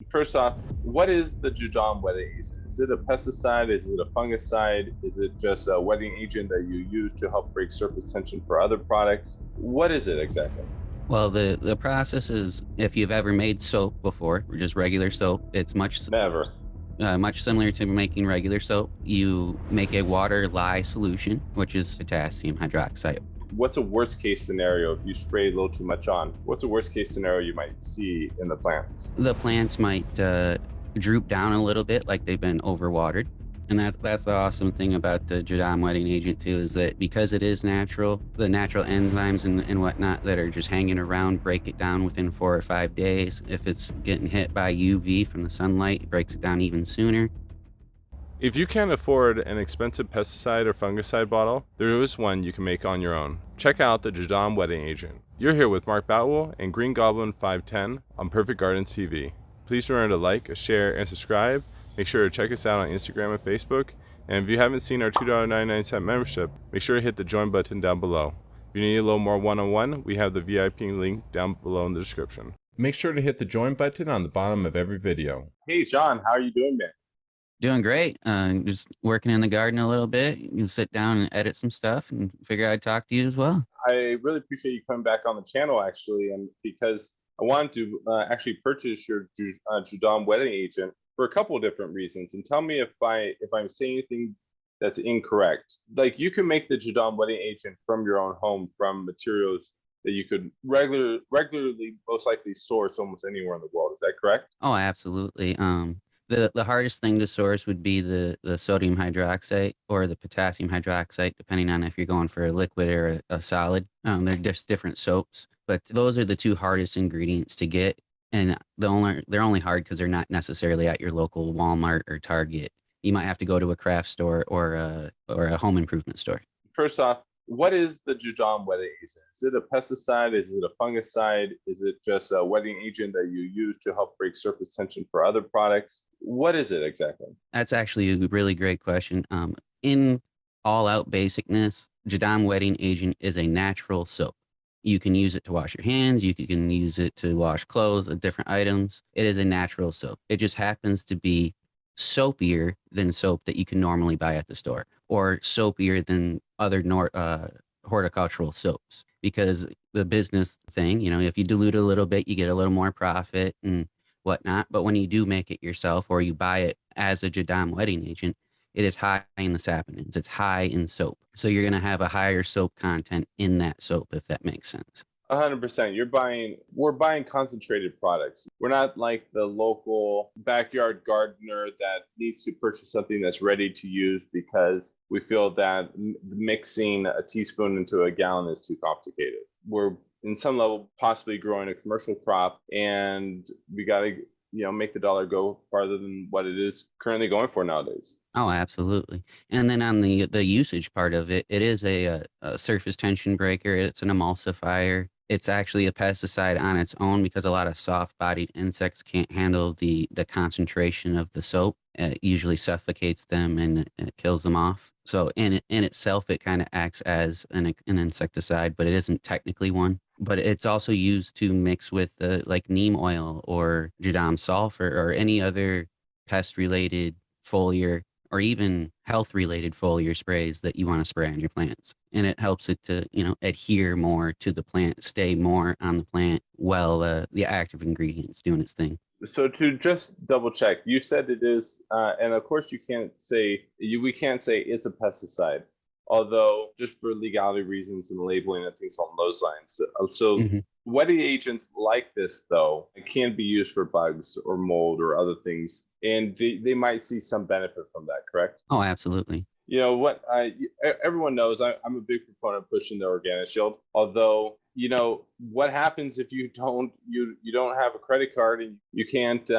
First off, what is the Jadam wetting agent? Is it a pesticide? Is it a fungicide? Is it just a wetting agent that you use to help break surface tension for other products? What is it exactly? Well, the process is, if you've ever made soap before, or just regular soap, it's Never. much similar to making regular soap. You make a water lye solution, which is potassium hydroxide. What's a worst case scenario if you spray a little too much on? What's a worst case scenario you might see in the plants? The plants might droop down a little bit, like they've been overwatered. And that's the awesome thing about the Jadam wetting agent too, is that because it is natural, the natural enzymes and whatnot that are just hanging around break it down within 4 or 5 days. If it's getting hit by UV from the sunlight, it breaks it down even sooner. If you can't afford an expensive pesticide or fungicide bottle, there is one you can make on your own. Check out the Jadam wetting agent. You're here with Mark Boutwell and Green Goblin 510 on Perfect Gardens TV. Please remember to like, share, and subscribe. Make sure to check us out on Instagram and Facebook. And if you haven't seen our $2.99 membership, make sure to hit the join button down below. If you need a little more one-on-one, we have the VIP link down below in the description. Make sure to hit the join button on the bottom of every video. Hey, John, how are you doing, man? Doing great. Just working in the garden a little bit. You can sit down and edit some stuff, and figure I'd talk to you as well. I really appreciate you coming back on the channel, actually, and because I wanted to actually purchase your Jadam wetting agent for a couple of different reasons. And tell me if I'm saying anything that's incorrect. Like, you can make the Jadam wetting agent from your own home from materials that you could regularly most likely source almost anywhere in the world. Is that correct? Oh, absolutely. The hardest thing to source would be the sodium hydroxide or the potassium hydroxide, depending on if you're going for a liquid or a solid. They're just different soaps, but those are the two hardest ingredients to get. And they're only hard because they're not necessarily at your local Walmart or Target. You might have to go to a craft store or a home improvement store. First off, what is the Jadam wetting agent? Is it a pesticide? Is it a fungicide? Is it just a wetting agent that you use to help break surface tension for other products? What is it exactly? That's actually a really great question. In all out basicness, Jadam wetting agent is a natural soap. You can use it to wash your hands. You can use it to wash clothes, different items. It is a natural soap. It just happens to be soapier than soap that you can normally buy at the store, or soapier than other horticultural soaps, because the business thing, if you dilute it a little bit, you get a little more profit and whatnot. But when you do make it yourself, or you buy it as a Jadam wetting agent, it is high in the saponins. It's high in soap. So you're going to have a higher soap content in that soap, if that makes sense. 100%. We're buying concentrated products. We're not like the local backyard gardener that needs to purchase something that's ready to use because we feel that mixing a teaspoon into a gallon is too complicated. We're in some level possibly growing a commercial crop, and we got to make the dollar go farther than what it is currently going for nowadays. Oh, absolutely. And then on the usage part of it, it is a surface tension breaker. It's an emulsifier. It's actually a pesticide on its own, because a lot of soft-bodied insects can't handle the concentration of the soap. It usually suffocates them and it kills them off. So in itself, it kind of acts as an insecticide, but it isn't technically one. But it's also used to mix with like neem oil or Jadam sulfur or any other pest-related foliar or even health-related foliar sprays that you want to spray on your plants. And it helps it to, adhere more to the plant, stay more on the plant while the active ingredient's doing its thing. So to just double check, you said it is, and of course we can't say it's a pesticide, although just for legality reasons and labeling and things along those lines. So wetting agents like this, though, it can be used for bugs or mold or other things, and they might see some benefit from that, correct? Oh, absolutely. Everyone knows I'm a big proponent of pushing the organic shield, although what happens if you don't have a credit card and you can't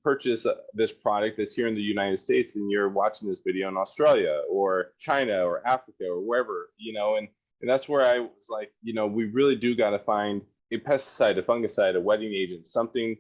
purchase this product that's here in the United States, and you're watching this video in Australia or China or Africa or wherever, and that's where I was like, we really do got to find a pesticide, a fungicide, a wetting agent, something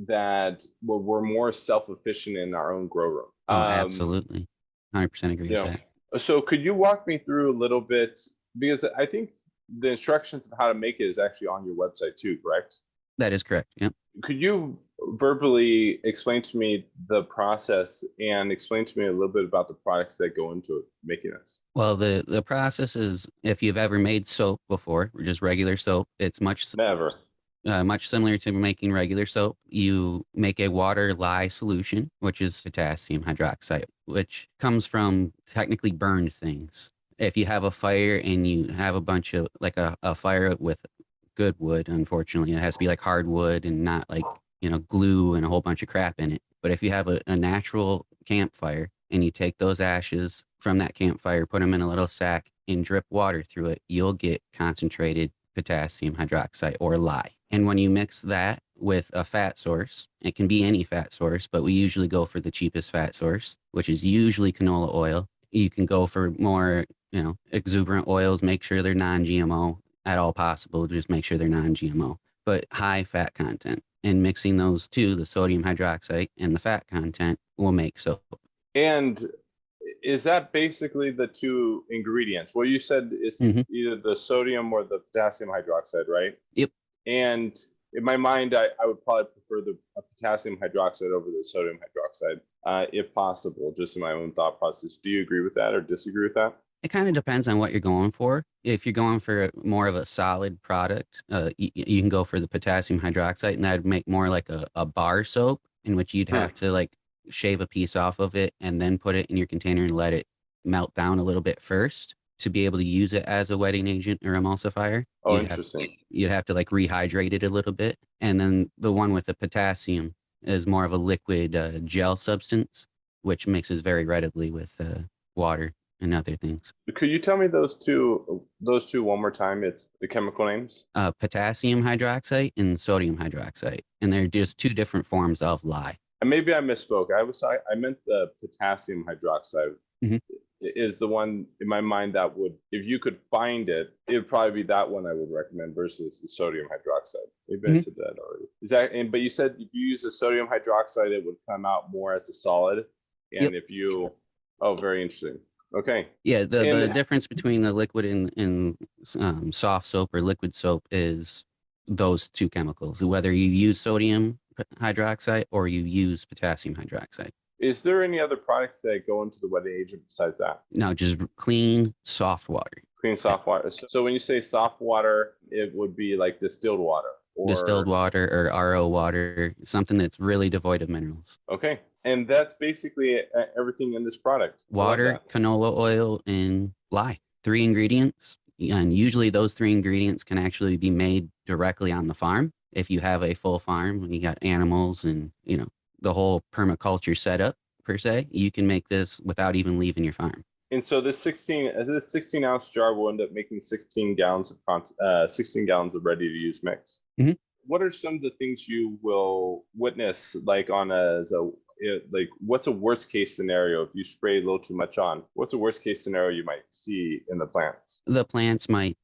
that we're more self-efficient in our own grow room. Oh, absolutely. 100% agree with that. So could you walk me through a little bit, because I think the instructions of how to make it is actually on your website too, correct? That is correct. Yep. Could you verbally explain to me the process and explain to me a little bit about the products that go into making this? Well, the process is, if you've ever made soap before, or just regular soap, it's Never. much similar to making regular soap. You make a water lye solution, which is potassium hydroxide, which comes from technically burned things. If you have a fire and you have a bunch of like a fire with good wood, unfortunately, it has to be like hardwood and not like, glue and a whole bunch of crap in it. But if you have a natural campfire and you take those ashes from that campfire, put them in a little sack and drip water through it, you'll get concentrated potassium hydroxide or lye. And when you mix that with a fat source, it can be any fat source, but we usually go for the cheapest fat source, which is usually canola oil. You can go for more, exuberant oils, make sure they're non-GMO at all possible. Just make sure they're non-GMO, but high fat content. And mixing those two, the sodium hydroxide and the fat content, will make soap. And is that basically the two ingredients? Well, you said it's either the sodium or the potassium hydroxide, right? Yep. And in my mind, I would probably prefer the potassium hydroxide over the sodium hydroxide, if possible, just in my own thought process. Do you agree with that or disagree with that? It kind of depends on what you're going for. If you're going for more of a solid product, you can go for the potassium hydroxide, and that'd make more like a bar soap, in which you'd have to like shave a piece off of it and then put it in your container and let it melt down a little bit first to be able to use it as a wetting agent or emulsifier. Oh, interesting. You'd have to like rehydrate it a little bit. And then the one with the potassium is more of a liquid gel substance, which mixes very readily with water and other things. Could you tell me those two one more time? It's the chemical names? Potassium hydroxide and sodium hydroxide. And they're just two different forms of lye. And maybe I misspoke. I meant the potassium hydroxide is the one in my mind that would, if you could find it, it would probably be that one I would recommend versus the sodium hydroxide. Maybe I said that already. But you said if you use the sodium hydroxide, it would come out more as a solid. And if you, very interesting. Okay. Yeah, the difference between the liquid and soft soap or liquid soap is those two chemicals, whether you use sodium hydroxide or you use potassium hydroxide. Is there any other products that go into the wetting agent besides that? No, just clean, soft water. Clean, soft water. So when you say soft water, it would be like distilled water. Distilled water or RO water, something that's really devoid of minerals. Okay. And that's basically everything in this product. Water, canola oil, and lye. 3 ingredients. And usually those 3 ingredients can actually be made directly on the farm. If you have a full farm, when you got animals and, the whole permaculture setup per se, you can make this without even leaving your farm. And so this 16 ounce jar will end up making 16 gallons of ready to use mix. Mm-hmm. What are some of the things you will witness, like what's a worst case scenario if you spray a little too much on? What's a worst case scenario you might see in the plants? The plants might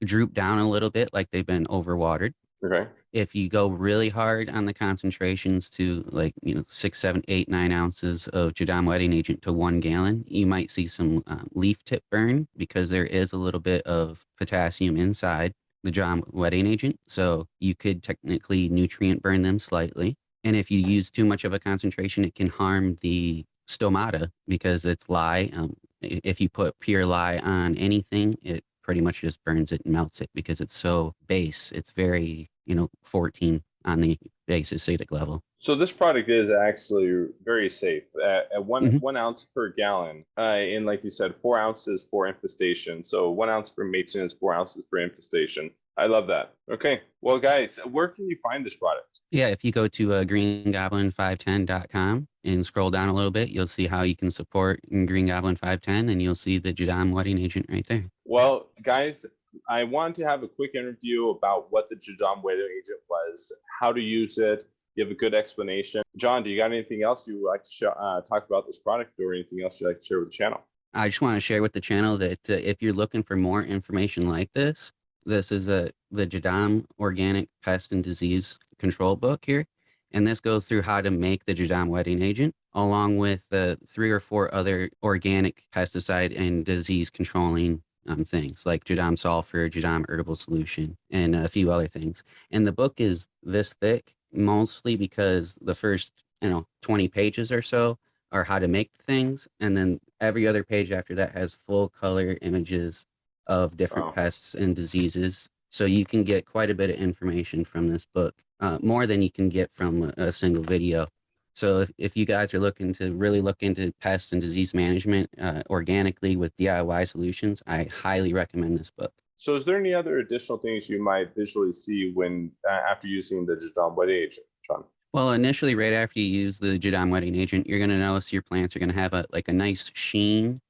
droop down a little bit, like they've been overwatered. Okay. If you go really hard on the concentrations to 6, 7, 8, 9 ounces of Jadam wetting agent to 1 gallon, you might see some leaf tip burn because there is a little bit of potassium inside the Jadam wetting agent. So you could technically nutrient burn them slightly. And if you use too much of a concentration, it can harm the stomata because it's lye. If you put pure lye on anything, it pretty much just burns it and melts it because it's so base. It's very 14 on the base acidic level. So this product is actually very safe at 1 ounce per gallon. And like you said, 4 ounces for infestation. So 1 ounce for maintenance, 4 ounces for infestation. I love that. Okay. Well, guys, where can you find this product? Yeah, if you go to greengoblin510.com and scroll down a little bit, you'll see how you can support Green Goblin 510, and you'll see the Jadam wetting agent right there. Well, guys, I wanted to have a quick interview about what the Jadam wetting agent was, how to use it, give a good explanation. John, do you got anything else you would like to talk about this product or anything else you'd like to share with the channel? I just want to share with the channel that if you're looking for more information like this is the Jadam Organic Pest and Disease Control book here. And this goes through how to make the Jadam wetting agent, along with 3 or 4 other organic pesticide and disease controlling things like Jadam sulfur, Jadam herbal solution, and a few other things. And the book is this thick. mostly because the first 20 pages or so are how to make things, and then every other page after that has full color images of different pests and diseases. So you can get quite a bit of information from this book, more than you can get from a single video. So if you guys are looking to really look into pest and disease management organically with DIY solutions, I highly recommend this book. So is there any other additional things you might visually see when after using the Jadam wetting agent, John? Well, initially, right after you use the Jadam wetting agent, you're going to notice your plants are going to have a nice sheen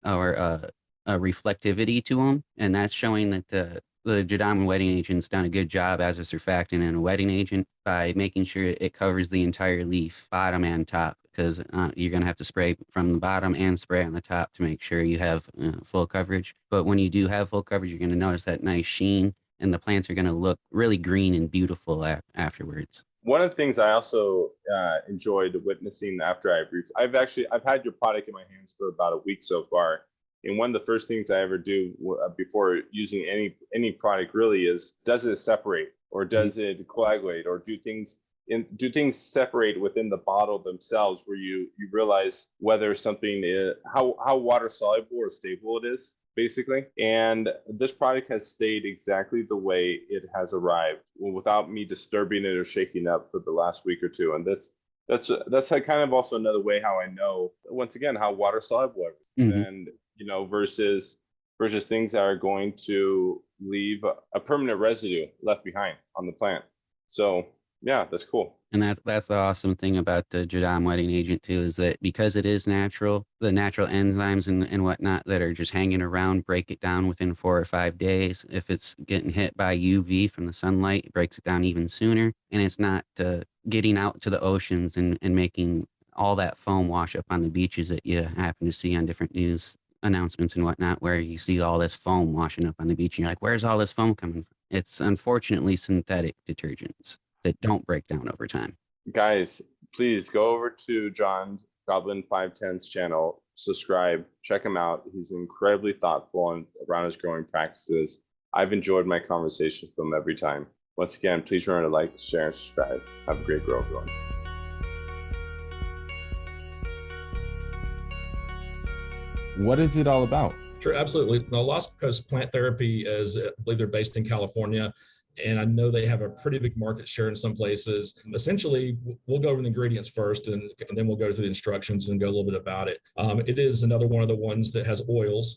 or a reflectivity to them, and that's showing that the Jadam wetting agent's done a good job as a surfactant and a wetting agent by making sure it covers the entire leaf, bottom and top, because you're going to have to spray from the bottom and spray on the top to make sure you have full coverage. But when you do have full coverage, you're going to notice that nice sheen, and the plants are going to look really green and beautiful afterwards. One of the things I also enjoyed witnessing after I've had your product in my hands for about a week so far. And one of the first things I ever do before using any product really is, does it separate or does it coagulate, or do things separate within the bottle themselves, where you realize whether something is how water soluble or stable it is, basically. And this product has stayed exactly the way it has arrived without me disturbing it or shaking up for the last week or two. And that's kind of also another way how I know, once again, how water soluble it is. And versus things that are going to leave a permanent residue left behind on the plant. So yeah, that's cool. And that's the awesome thing about the Jadam wetting agent too, is that because it is natural, the natural enzymes and whatnot that are just hanging around break it down within 4 or 5 days. If it's getting hit by UV from the sunlight, it breaks it down even sooner. And it's not getting out to the oceans and making all that foam wash up on the beaches that you happen to see on different news announcements and whatnot, where you see all this foam washing up on the beach and you're like, where's all this foam coming from? It's unfortunately synthetic detergents that don't break down over time. Guys, please go over to John Goblin 510's channel, subscribe, check him out. He's incredibly thoughtful around his growing practices. I've enjoyed my conversation with him every time. Once again, please remember to like, share, and subscribe. Have a great grow, everyone. What is it all about? Sure, absolutely. The Lost Coast Plant Therapy is, I believe they're based in California, and I know they have a pretty big market share in some places. Essentially, we'll go over the ingredients first, and then we'll go through the instructions and go a little bit about it. It is another one of the ones that has oils.